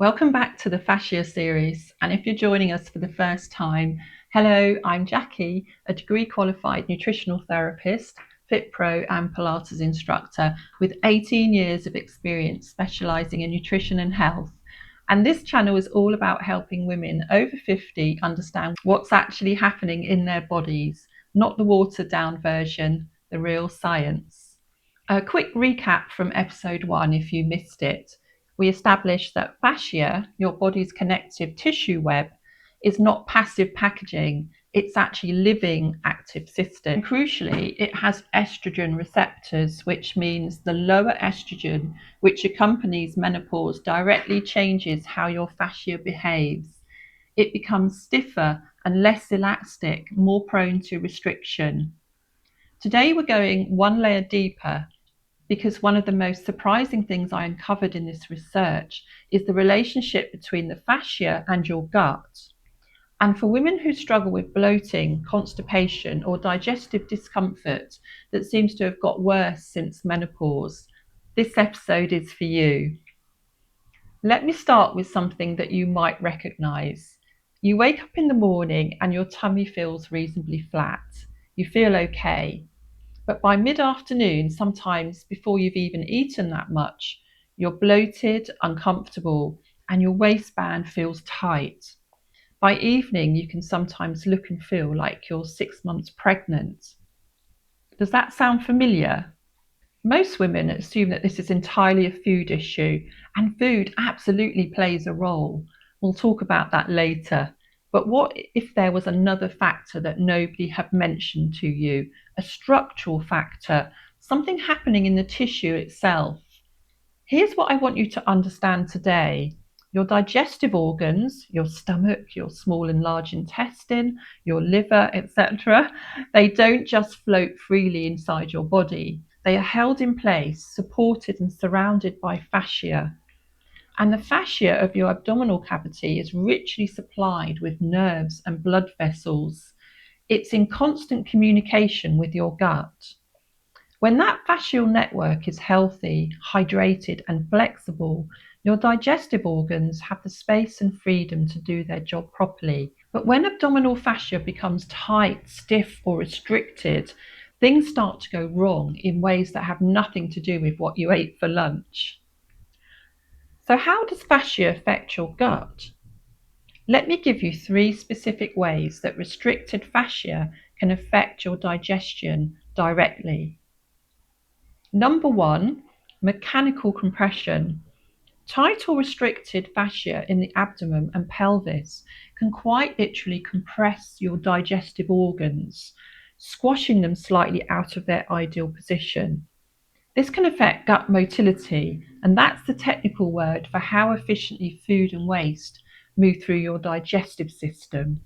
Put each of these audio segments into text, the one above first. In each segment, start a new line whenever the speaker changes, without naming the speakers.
Welcome back to the Fascia Series, and if you're joining us for the first time, hello, I'm Jackie, a degree qualified nutritional therapist, Fit Pro and Pilates instructor with 18 years of experience specialising in nutrition and health. And this channel is all about helping women over 50 understand what's actually happening in their bodies, not the watered down version, the real science. A quick recap from episode 1 if you missed it. We established that fascia, your body's connective tissue web, is not passive packaging, it's actually living active system. And crucially, it has estrogen receptors, which means the lower estrogen, which accompanies menopause, directly changes how your fascia behaves. It becomes stiffer and less elastic, more prone to restriction. Today we're going one layer deeper, because one of the most surprising things I uncovered in this research is the relationship between the fascia and your gut. And for women who struggle with bloating, constipation, or digestive discomfort that seems to have got worse since menopause, this episode is for you. Let me start with something that you might recognize. You wake up in the morning and your tummy feels reasonably flat. You feel okay. But by mid-afternoon, sometimes before you've even eaten that much, you're bloated, uncomfortable, and your waistband feels tight. By evening, you can sometimes look and feel like you're 6 months pregnant. Does that sound familiar? Most women assume that this is entirely a food issue, and food absolutely plays a role. We'll talk about that later. But what if there was another factor that nobody had mentioned to you, a structural factor, something happening in the tissue itself? Here's what I want you to understand today. Your digestive organs, your stomach, your small and large intestine, your liver, etc., they don't just float freely inside your body. They are held in place, supported and surrounded by fascia. And the fascia of your abdominal cavity is richly supplied with nerves and blood vessels. It's in constant communication with your gut. When that fascial network is healthy, hydrated, and flexible, your digestive organs have the space and freedom to do their job properly. But when abdominal fascia becomes tight, stiff, or restricted, things start to go wrong in ways that have nothing to do with what you ate for lunch. So how does fascia affect your gut? Let me give you 3 specific ways that restricted fascia can affect your digestion directly. Number 1, mechanical compression. Tight or restricted fascia in the abdomen and pelvis can quite literally compress your digestive organs, squashing them slightly out of their ideal position. This can affect gut motility, and that's the technical word for how efficiently food and waste move through your digestive system.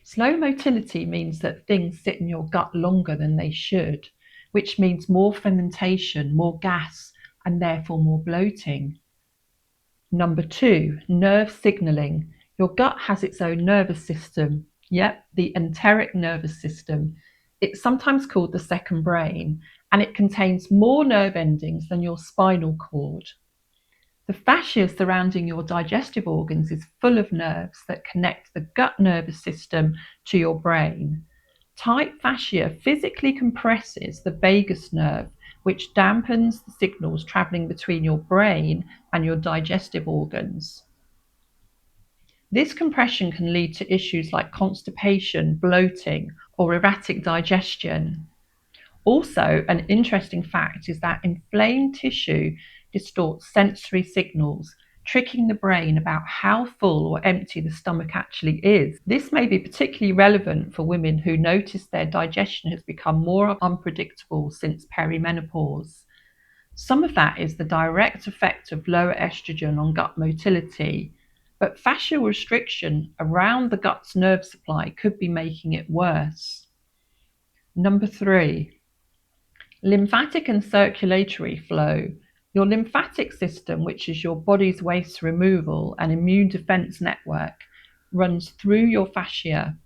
Slow motility means that things sit in your gut longer than they should, which means more fermentation, more gas, and therefore more bloating. Number 2, nerve signaling. Your gut has its own nervous system. Yep, the enteric nervous system. It's sometimes called the second brain, and it contains more nerve endings than your spinal cord. The fascia surrounding your digestive organs is full of nerves that connect the gut nervous system to your brain. Tight fascia physically compresses the vagus nerve, which dampens the signals traveling between your brain and your digestive organs. This compression can lead to issues like constipation, bloating, or erratic digestion. Also, an interesting fact is that inflamed tissue distorts sensory signals, tricking the brain about how full or empty the stomach actually is. This may be particularly relevant for women who notice their digestion has become more unpredictable since perimenopause. Some of that is the direct effect of lower estrogen on gut motility, but fascial restriction around the gut's nerve supply could be making it worse. Number 3, lymphatic and circulatory flow. Your lymphatic system, which is your body's waste removal and immune defense network, runs through your fascia.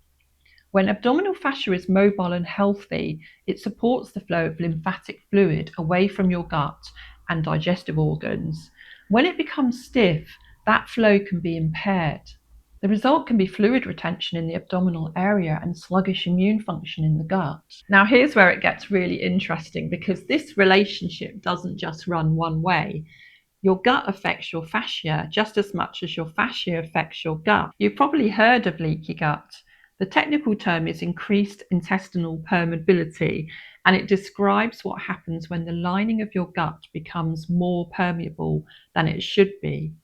When abdominal fascia is mobile and healthy, it supports the flow of lymphatic fluid away from your gut and digestive organs. When it becomes stiff, that flow can be impaired. The result can be fluid retention in the abdominal area and sluggish immune function in the gut. Now, here's where it gets really interesting, because this relationship doesn't just run one way. Your gut affects your fascia just as much as your fascia affects your gut. You've probably heard of leaky gut. The technical term is increased intestinal permeability, and it describes what happens when the lining of your gut becomes more permeable than it should be.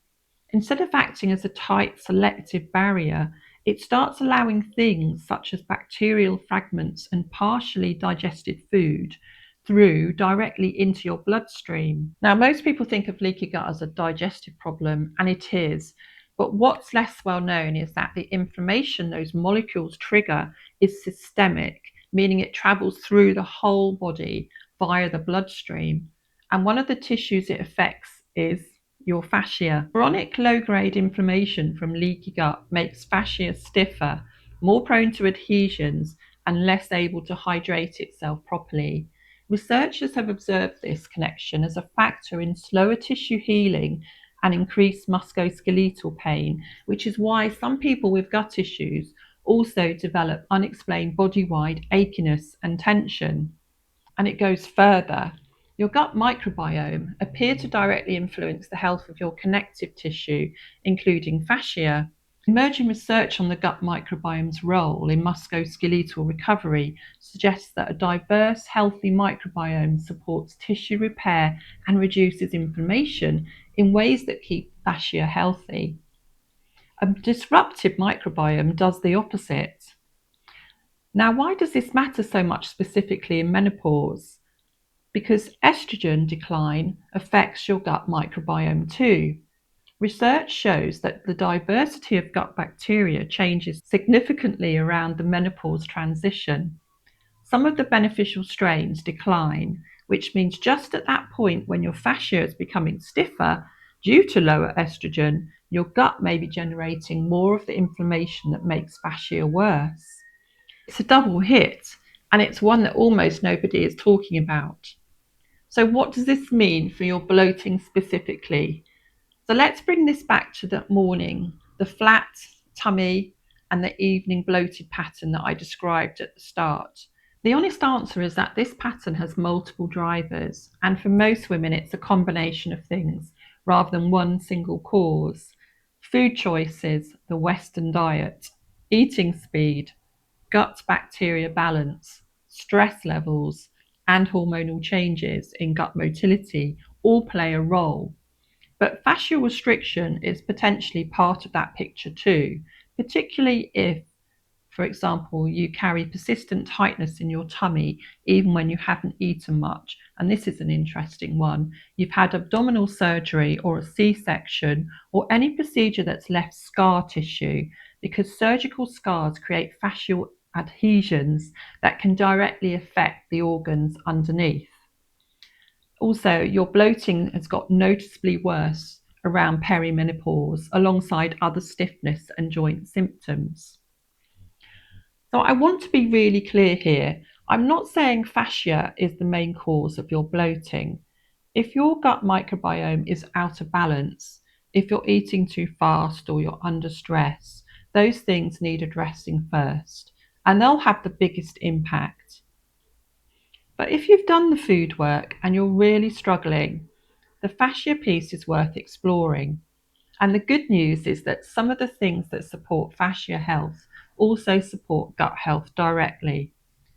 Instead of acting as a tight selective barrier, it starts allowing things such as bacterial fragments and partially digested food through directly into your bloodstream. Now, most people think of leaky gut as a digestive problem, and it is. But what's less well known is that the inflammation those molecules trigger is systemic, meaning it travels through the whole body via the bloodstream. And one of the tissues it affects is your fascia. Chronic low-grade inflammation from leaky gut makes fascia stiffer, more prone to adhesions, and less able to hydrate itself properly. Researchers have observed this connection as a factor in slower tissue healing and increased musculoskeletal pain, which is why some people with gut issues also develop unexplained body-wide achiness and tension. And it goes further. Your gut microbiome appears to directly influence the health of your connective tissue, including fascia. Emerging research on the gut microbiome's role in musculoskeletal recovery suggests that a diverse, healthy microbiome supports tissue repair and reduces inflammation in ways that keep fascia healthy. A disruptive microbiome does the opposite. Now, why does this matter so much specifically in menopause? Because estrogen decline affects your gut microbiome too. Research shows that the diversity of gut bacteria changes significantly around the menopause transition. Some of the beneficial strains decline, which means just at that point when your fascia is becoming stiffer due to lower estrogen, your gut may be generating more of the inflammation that makes fascia worse. It's a double hit, and it's one that almost nobody is talking about. So what does this mean for your bloating specifically? So let's bring this back to the morning, the flat tummy and the evening bloated pattern that I described at the start. The honest answer is that this pattern has multiple drivers, and for most women it's a combination of things rather than one single cause. Food choices, the Western diet, eating speed, gut bacteria balance, stress levels, and hormonal changes in gut motility all play a role. But fascial restriction is potentially part of that picture too, particularly if, for example, you carry persistent tightness in your tummy even when you haven't eaten much. And this is an interesting one. You've had abdominal surgery or a C-section or any procedure that's left scar tissue, because surgical scars create fascial adhesions that can directly affect the organs underneath. Also, your bloating has got noticeably worse around perimenopause, alongside other stiffness and joint symptoms. So I want to be really clear here. I'm not saying fascia is the main cause of your bloating. If your gut microbiome is out of balance, if you're eating too fast or you're under stress, those things need addressing first, and they'll have the biggest impact. But if you've done the food work and you're really struggling, the fascia piece is worth exploring. And the good news is that some of the things that support fascia health also support gut health directly.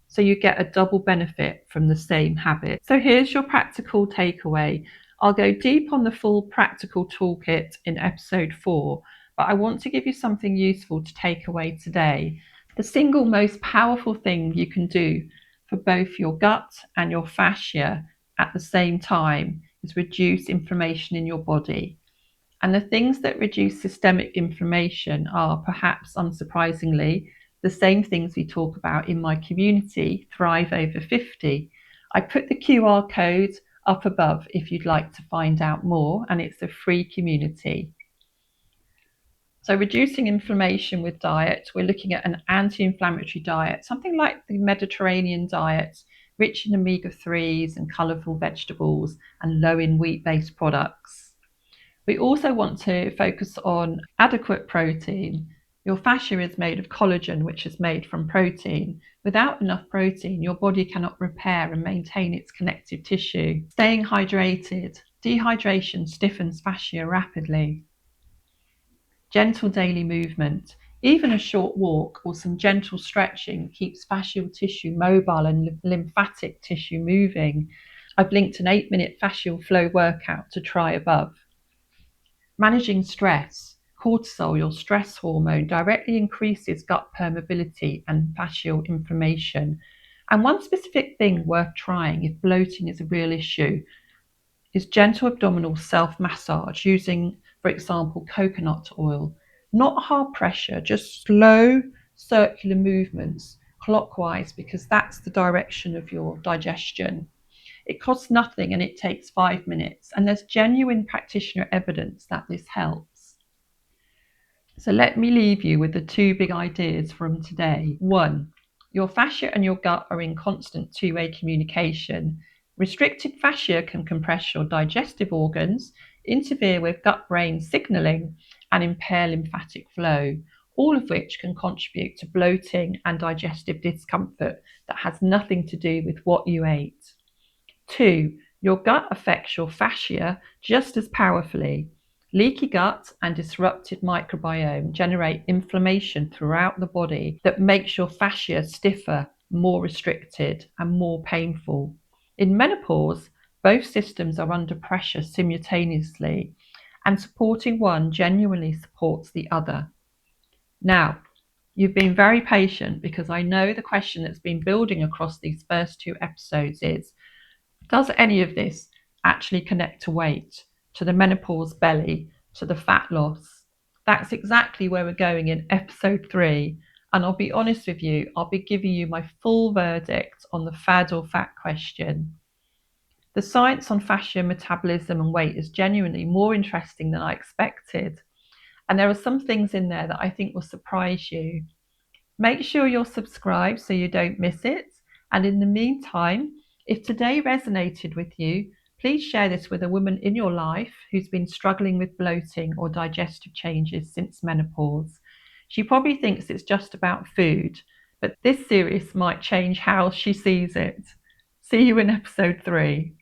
So you get a double benefit from the same habit. So here's your practical takeaway. I'll go deep on the full practical toolkit in episode 4, but I want to give you something useful to take away today. The single most powerful thing you can do for both your gut and your fascia at the same time is reduce inflammation in your body. And the things that reduce systemic inflammation are, perhaps unsurprisingly, the same things we talk about in my community, Thrive Over 50. I put the QR code up above if you'd like to find out more, and it's a free community. So reducing inflammation with diet, we're looking at an anti-inflammatory diet, something like the Mediterranean diet, rich in omega-3s and colourful vegetables and low in wheat-based products. We also want to focus on adequate protein. Your fascia is made of collagen, which is made from protein. Without enough protein, your body cannot repair and maintain its connective tissue. Staying hydrated. Dehydration stiffens fascia rapidly. Gentle daily movement. Even a short walk or some gentle stretching keeps fascial tissue mobile and lymphatic tissue moving. I've linked an 8-minute fascial flow workout to try above. Managing stress. Cortisol, your stress hormone, directly increases gut permeability and fascial inflammation. And one specific thing worth trying if bloating is a real issue is gentle abdominal self-massage using, for example, coconut oil. Not hard pressure, just slow circular movements clockwise, because that's the direction of your digestion. It costs nothing and it takes 5 minutes, and there's genuine practitioner evidence that this helps. So let me leave you with the two big ideas from today. One, your fascia and your gut are in constant two-way communication. Restricted fascia can compress your digestive organs, interfere with gut-brain signaling, and impair lymphatic flow, all of which can contribute to bloating and digestive discomfort that has nothing to do with what you ate. Two, your gut affects your fascia just as powerfully. Leaky gut and disrupted microbiome generate inflammation throughout the body that makes your fascia stiffer, more restricted, and more painful. In menopause, both systems are under pressure simultaneously, and supporting one genuinely supports the other. Now, you've been very patient, because I know the question that's been building across these first two episodes is, does any of this actually connect to weight, to the menopause belly, to the fat loss? That's exactly where we're going in episode 3. And I'll be honest with you, I'll be giving you my full verdict on the fad or fat question. The science on fascia, metabolism, and weight is genuinely more interesting than I expected. And there are some things in there that I think will surprise you. Make sure you're subscribed so you don't miss it. And in the meantime, if today resonated with you, please share this with a woman in your life who's been struggling with bloating or digestive changes since menopause. She probably thinks it's just about food, but this series might change how she sees it. See you in episode 3.